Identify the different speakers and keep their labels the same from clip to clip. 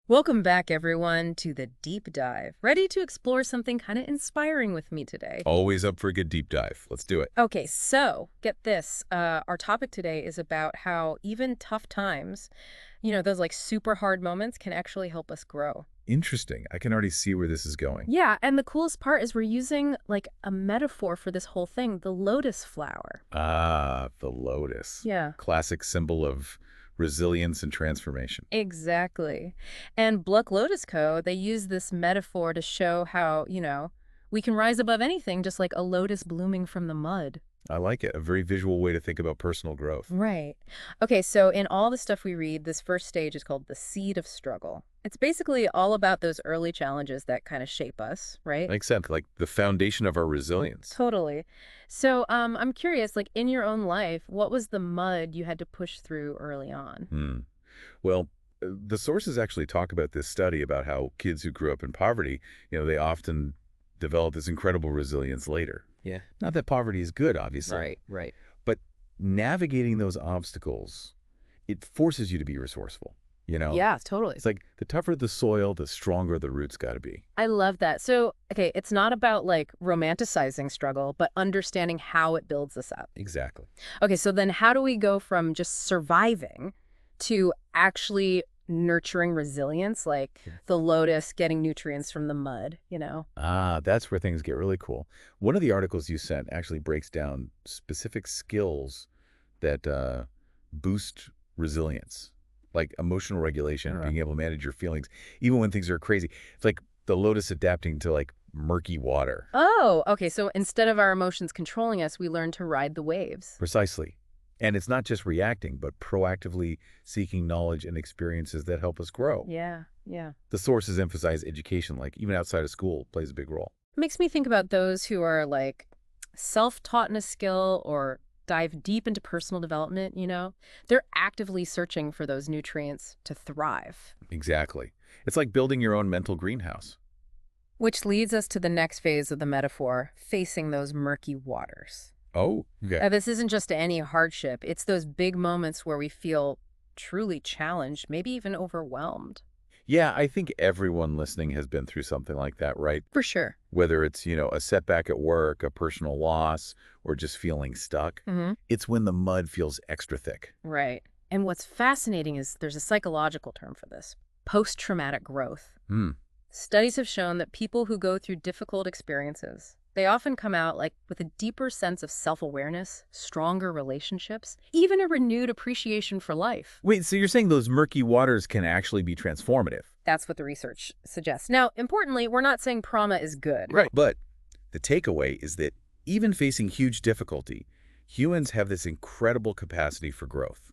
Speaker 1: Welcome back, everyone, to the deep dive. Ready to explore something kind of inspiring with me today?
Speaker 2: Always up for a good deep dive. Let's do it.
Speaker 1: Okay, so get this. Our topic today is about how even tough times, those like super hard moments can actually help us grow.
Speaker 2: Interesting. I can already see where this is going.
Speaker 1: Yeah, and the coolest part is we're using like a metaphor for this whole thing, the lotus flower.
Speaker 2: Ah, the lotus.
Speaker 1: Yeah.
Speaker 2: Classic symbol of resilience and transformation.
Speaker 1: Exactly. And BlkLotusCo, they use this metaphor to show how, we can rise above anything just like a lotus blooming from the mud.
Speaker 2: I like it. A very visual way to think about personal growth.
Speaker 1: Right. Okay, so in all the stuff we read, this first stage is called the seed of struggle. It's basically all about those early challenges that kind of shape us, right?
Speaker 2: Makes sense. Like the foundation of our resilience.
Speaker 1: Totally. So I'm curious, like in your own life, what was the mud you had to push through early on?
Speaker 2: Hmm. Well, the sources actually talk about this study about how kids who grew up in poverty, they often develop this incredible resilience later.
Speaker 3: Yeah.
Speaker 2: Not that poverty is good, obviously.
Speaker 3: Right.
Speaker 2: But navigating those obstacles, it forces you to be resourceful.
Speaker 1: Yeah, totally.
Speaker 2: It's like the tougher the soil, the stronger the roots got to be.
Speaker 1: I love that. So, okay, it's not about like romanticizing struggle, but understanding how it builds us up.
Speaker 2: Exactly.
Speaker 1: Okay, so then how do we go from just surviving to actually nurturing resilience, like the lotus getting nutrients from the mud?
Speaker 2: Ah, that's where things get really cool. One of the articles you sent actually breaks down specific skills that boost resilience, like emotional regulation,
Speaker 3: All right.
Speaker 2: being able to manage your feelings, even when things are crazy. It's like the lotus adapting to like murky water.
Speaker 1: Oh, okay, so instead of our emotions controlling us, we learn to ride the waves.
Speaker 2: Precisely. And it's not just reacting, but proactively seeking knowledge and experiences that help us grow.
Speaker 1: Yeah.
Speaker 2: The sources emphasize education, like even outside of school, plays a big role.
Speaker 1: Makes me think about those who are like self-taught in a skill or dive deep into personal development. They're actively searching for those nutrients to thrive.
Speaker 2: Exactly. It's like building your own mental greenhouse.
Speaker 1: Which leads us to the next phase of the metaphor, facing those murky waters.
Speaker 2: Oh, okay.
Speaker 1: This isn't just any hardship. It's those big moments where we feel truly challenged, maybe even overwhelmed.
Speaker 2: Yeah, I think everyone listening has been through something like that, right?
Speaker 1: For sure.
Speaker 2: Whether it's, a setback at work, a personal loss, or just feeling stuck. It's when the mud feels extra thick.
Speaker 1: Right. And what's fascinating is there's a psychological term for this, post-traumatic growth.
Speaker 2: Hmm.
Speaker 1: Studies have shown that people who go through difficult experiences, they often come out like with a deeper sense of self-awareness, stronger relationships, even a renewed appreciation for life.
Speaker 2: Wait, so you're saying those murky waters can actually be transformative?
Speaker 1: That's what the research suggests. Now, importantly, we're not saying trauma is good.
Speaker 2: Right. But the takeaway is that even facing huge difficulty, humans have this incredible capacity for growth.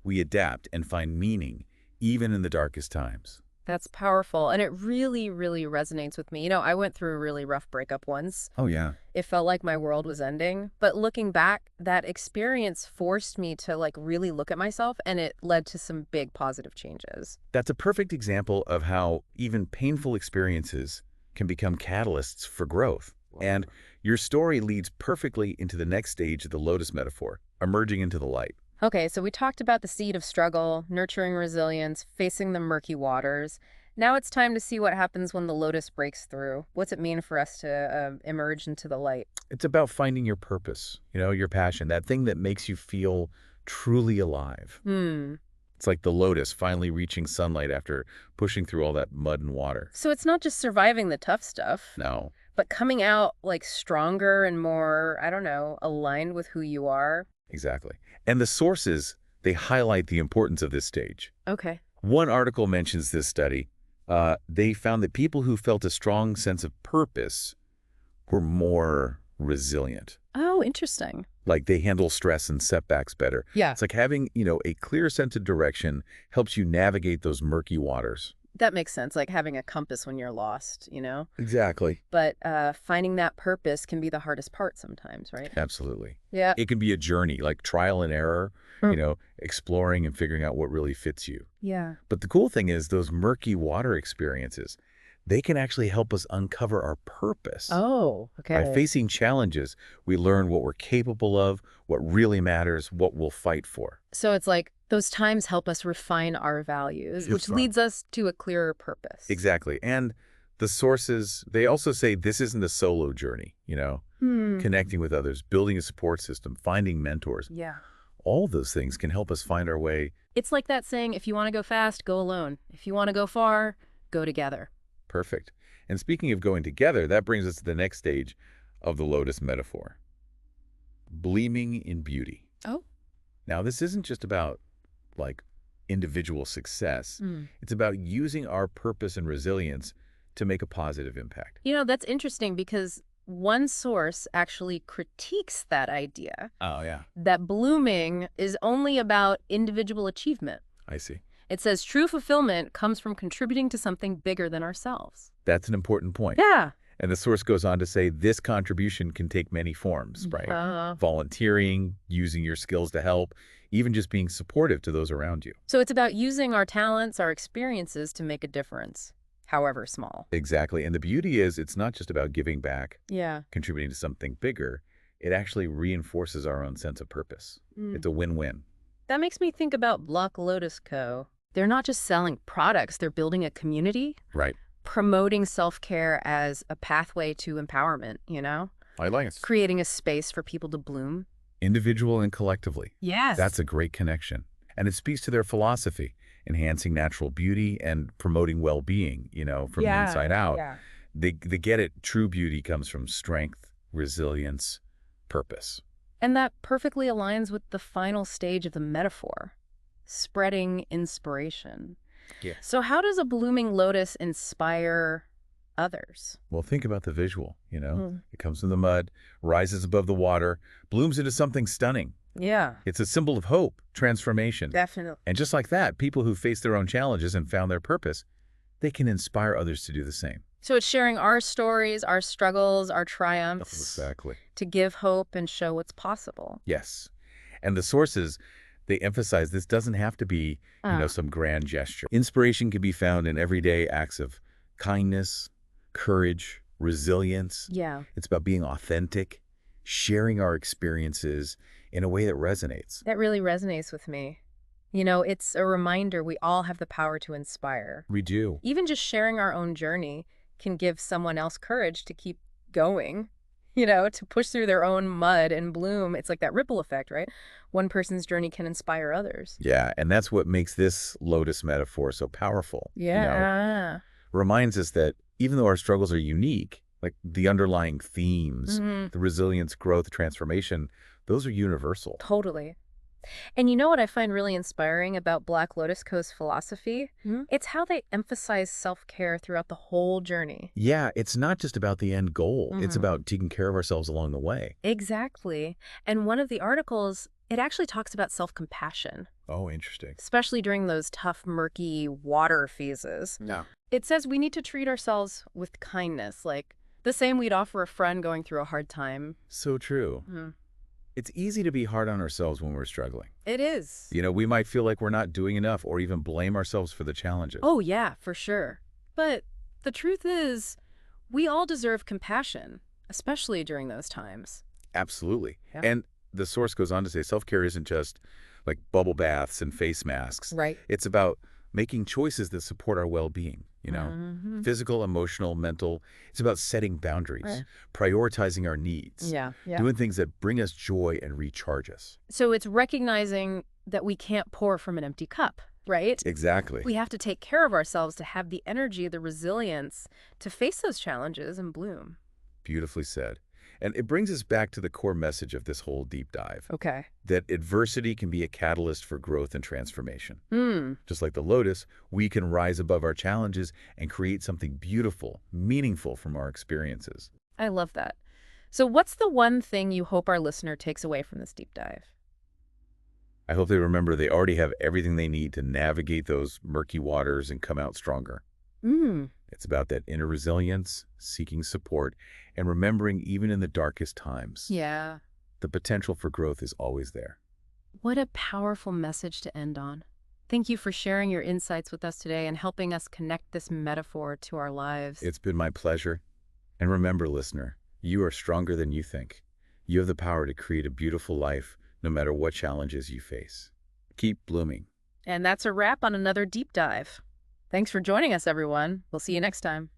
Speaker 2: We adapt and find meaning even in the darkest times.
Speaker 1: That's powerful. And it really, really resonates with me. I went through a really rough breakup once.
Speaker 2: Oh, yeah.
Speaker 1: It felt like my world was ending. But looking back, that experience forced me to like really look at myself, and it led to some big positive changes.
Speaker 2: That's a perfect example of how even painful experiences can become catalysts for growth. And your story leads perfectly into the next stage of the lotus metaphor, emerging into the light.
Speaker 1: Okay, so we talked about the seed of struggle, nurturing resilience, facing the murky waters. Now it's time to see what happens when the lotus breaks through. What's it mean for us to emerge into the light?
Speaker 2: It's about finding your purpose, your passion, that thing that makes you feel truly alive. It's like the lotus finally reaching sunlight after pushing through all that mud and water.
Speaker 1: So it's not just surviving the tough stuff,
Speaker 2: No,
Speaker 1: but coming out like stronger and more, I don't know, aligned with who you are.
Speaker 2: exactly. And the sources, they highlight the importance of this stage.
Speaker 1: Okay.
Speaker 2: One article mentions this study. They found that people who felt a strong sense of purpose were more resilient.
Speaker 1: Oh, interesting.
Speaker 2: Like they handle stress and setbacks better.
Speaker 1: Yeah.
Speaker 2: It's like having, a clear sense of direction helps you navigate those murky waters.
Speaker 1: That makes sense, like having a compass when you're lost.
Speaker 2: Exactly.
Speaker 1: But finding that purpose can be the hardest part sometimes, right?
Speaker 2: Absolutely.
Speaker 1: Yeah.
Speaker 2: It can be a journey, like trial and error, exploring and figuring out what really fits you.
Speaker 1: Yeah.
Speaker 2: But the cool thing is those murky water experiences, they can actually help us uncover our purpose.
Speaker 1: Oh, okay.
Speaker 2: By facing challenges, we learn what we're capable of, what really matters, what we'll fight for.
Speaker 1: So it's like Those times help us refine our values, which
Speaker 2: Refine.
Speaker 1: leads us to a clearer purpose.
Speaker 2: Exactly. And the sources, they also say this isn't a solo journey, connecting with others, building a support system, finding mentors.
Speaker 1: Yeah.
Speaker 2: All those things can help us find our way.
Speaker 1: It's like that saying, if you want to go fast, go alone. If you want to go far, go together.
Speaker 2: Perfect. And speaking of going together, that brings us to the next stage of the lotus metaphor. Blooming in beauty.
Speaker 1: Oh.
Speaker 2: Now, this isn't just about, individual success. It's about using our purpose and resilience to make a positive impact.
Speaker 1: That's interesting because one source actually critiques that idea.
Speaker 2: Oh, yeah.
Speaker 1: That blooming is only about individual achievement.
Speaker 2: I see.
Speaker 1: It says true fulfillment comes from contributing to something bigger than ourselves.
Speaker 2: That's an important point.
Speaker 1: Yeah.
Speaker 2: And the source goes on to say this contribution can take many forms, right? Volunteering, using your skills to help, even just being supportive to those around you.
Speaker 1: So it's about using our talents, our experiences to make a difference, however small.
Speaker 2: Exactly. And the beauty is it's not just about giving back,
Speaker 1: Yeah.
Speaker 2: contributing to something bigger. It actually reinforces our own sense of purpose. It's a win-win.
Speaker 1: That makes me think about BlkLotusCo. They're not just selling products, they're building a community.
Speaker 2: Right.
Speaker 1: Promoting self-care as a pathway to empowerment,
Speaker 2: I like it.
Speaker 1: Creating a space for people to bloom.
Speaker 2: Individual and collectively.
Speaker 1: Yes.
Speaker 2: That's a great connection. And it speaks to their philosophy, enhancing natural beauty and promoting well-being, from the inside out.
Speaker 1: Yeah.
Speaker 2: They get it. True beauty comes from strength, resilience, purpose.
Speaker 1: And that perfectly aligns with the final stage of the metaphor, spreading inspiration.
Speaker 2: Yeah.
Speaker 1: So how does a blooming lotus inspire others?
Speaker 2: Well, think about the visual, It comes from the mud, rises above the water, blooms into something stunning.
Speaker 1: Yeah.
Speaker 2: It's a symbol of hope, transformation.
Speaker 1: Definitely.
Speaker 2: And just like that, people who face their own challenges and found their purpose, they can inspire others to do the same.
Speaker 1: So it's sharing our stories, our struggles, our triumphs.
Speaker 2: Exactly.
Speaker 1: To give hope and show what's possible.
Speaker 2: Yes. And the sources, they emphasize this doesn't have to be, some grand gesture. Inspiration can be found in everyday acts of kindness, courage, resilience.
Speaker 1: Yeah.
Speaker 2: It's about being authentic, sharing our experiences in a way that resonates.
Speaker 1: That really resonates with me. It's a reminder we all have the power to inspire.
Speaker 2: We do.
Speaker 1: Even just sharing our own journey can give someone else courage to keep going, to push through their own mud and bloom. It's like that ripple effect, right? One person's journey can inspire others.
Speaker 2: Yeah, and that's what makes this lotus metaphor so powerful.
Speaker 1: Yeah.
Speaker 2: Reminds us that even though our struggles are unique, like the underlying themes, the resilience, growth, transformation, those are universal.
Speaker 1: Totally. And you know what I find really inspiring about BlkLotusCo's philosophy? It's how they emphasize self-care throughout the whole journey.
Speaker 2: Yeah, it's not just about the end goal. It's about taking care of ourselves along the way.
Speaker 1: Exactly. And one of the articles, it actually talks about self-compassion.
Speaker 2: Oh, interesting.
Speaker 1: Especially during those tough, murky water phases.
Speaker 2: No.
Speaker 1: It says we need to treat ourselves with kindness, like the same we'd offer a friend going through a hard time.
Speaker 2: So true. It's easy to be hard on ourselves when we're struggling.
Speaker 1: It is.
Speaker 2: We might feel like we're not doing enough or even blame ourselves for the challenges.
Speaker 1: Oh, yeah, for sure. But the truth is, we all deserve compassion, especially during those times.
Speaker 2: Absolutely.
Speaker 1: Yeah.
Speaker 2: And the source goes on to say self-care isn't just like bubble baths and face masks.
Speaker 1: Right.
Speaker 2: It's about making choices that support our well-being, physical, emotional, mental. It's about setting boundaries, prioritizing our needs, doing things that bring us joy and recharge us.
Speaker 1: So it's recognizing that we can't pour from an empty cup, right?
Speaker 2: Exactly.
Speaker 1: We have to take care of ourselves to have the energy, the resilience to face those challenges and bloom.
Speaker 2: Beautifully said. And it brings us back to the core message of this whole deep dive.
Speaker 1: Okay.
Speaker 2: That adversity can be a catalyst for growth and transformation. Just like the lotus, we can rise above our challenges and create something beautiful, meaningful from our experiences.
Speaker 1: I love that. So what's the one thing you hope our listener takes away from this deep dive?
Speaker 2: I hope they remember they already have everything they need to navigate those murky waters and come out stronger. It's about that inner resilience, seeking support, and remembering even in the darkest times.
Speaker 1: Yeah.
Speaker 2: The potential for growth is always there.
Speaker 1: What a powerful message to end on. Thank you for sharing your insights with us today and helping us connect this metaphor to our lives.
Speaker 2: It's been my pleasure. And remember, listener, you are stronger than you think. You have the power to create a beautiful life no matter what challenges you face. Keep blooming.
Speaker 1: And that's a wrap on another deep dive. Thanks for joining us, everyone. We'll see you next time.